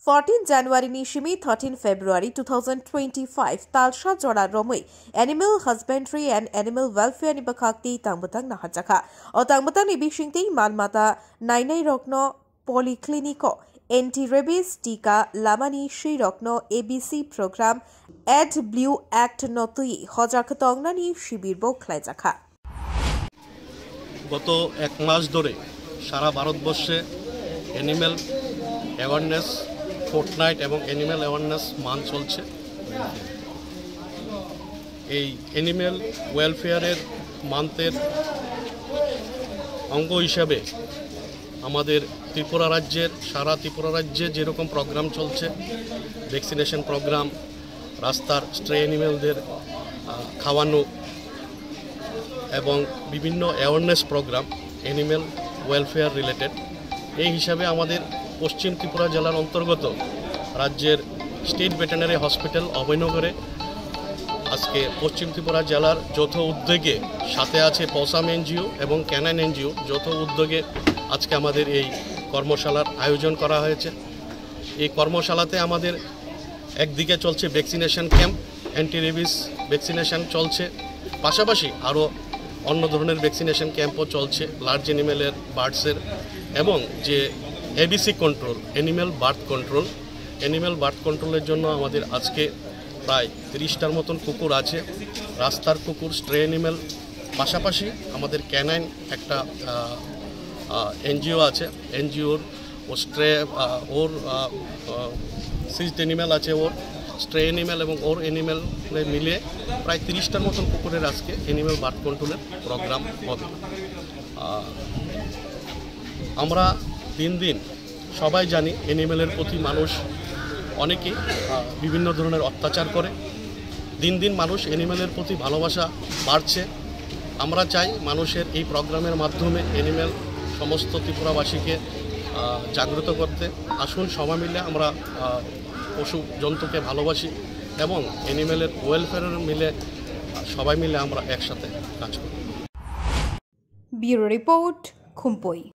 14 January ni shimi 13 February 2025 talsha jora romoi Animal Husbandry and Animal Welfare ni bakakti tangbutang nahajaka o tangbutang ni bishingti malmata nainai rokno polyclinico anti-rabies tika lamani shi rokno ABC program Add Blue Act notui hojakatongna ni shibir bo khlaijaka গত এক মাস ধরে সারা ভারতবর্ষে animal awareness fortnight এবং animal awareness month চলছে। এই animal ওয়েলফেয়ারের মান্থের অঙ্গ হিসাবে আমাদের ত্রিপুরা রাজ্যের সারা ত্রিপুরা রাজ্যে যেরকম প্রোগ্রাম চলছে, ভ্যাকসিনেশন প্রোগ্রাম, রাস্তার স্ট্রে অ্যানিম্যালদের খাওয়ানো এবং বিভিন্ন awareness program animal welfare related, এই হিসাবে আমাদের পশ্চিম ত্রিপুরা জেলার অন্তর্গত রাজ্যের স্টেট ভেটেরিনারি হসপিটাল অভয়নগরে আজকে পশ্চিম ত্রিপুরা জেলার যৌথ উদ্যোগে সাথে আছে পসাম এনজিও এবং ক্যানাইন এনজিও যৌথ উদ্যোগে আজকে আমাদের এই কর্মশালার আয়োজন করা হয়েছে। এই কর্মশালাতে আমাদের একদিকে চলছে vaccination camp, anti rabies vaccination চলছে, পাশাপাশি আরও অন্য ধরনের ভ্যাকসিনেশন ক্যাম্পও চলছে লার্জ অ্যানিমেলের, বার্ডসের, এবং যে এবিসি কন্ট্রোল অ্যানিম্যাল বার্থ কন্ট্রোলের জন্য আমাদের আজকে প্রায় 30টার মতন কুকুর আছে, রাস্তার কুকুর, স্ট্রে অ্যানিম্যাল, পাশাপাশি আমাদের ক্যানাইন একটা এনজিও আছে, এনজিওর ও স্ট্রে ওর সিজড অ্যানিম্যাল আছে, ওর স্ট্রে অ্যানিম্যাল এবং ওর অ্যানিম্যাল মিলিয়ে প্রায় 30টার মতন কুকুরের আজকে অ্যানিম্যাল বার্থ কন্ট্রোলের প্রোগ্রাম হবে। আমরা দিন দিন সবাই জানি অ্যানিম্যালের প্রতি মানুষ অনেকেই বিভিন্ন ধরনের অত্যাচার করে, দিন দিন মানুষ অ্যানিম্যালের প্রতি ভালোবাসা বাড়ছে। আমরা চাই মানুষের এই প্রোগ্রামের মাধ্যমে অ্যানিম্যাল সমস্ত ত্রিপুরাবাসীকে জাগ্রত করতে। আসুন সবাই মিলে আমরা পশু জন্তুকে ভালোবাসি এবং অ্যানিম্যালের ওয়েলফেয়ারের সবাই মিলে আমরা একসাথে কাজ করি। Bureau report, খুম্পই।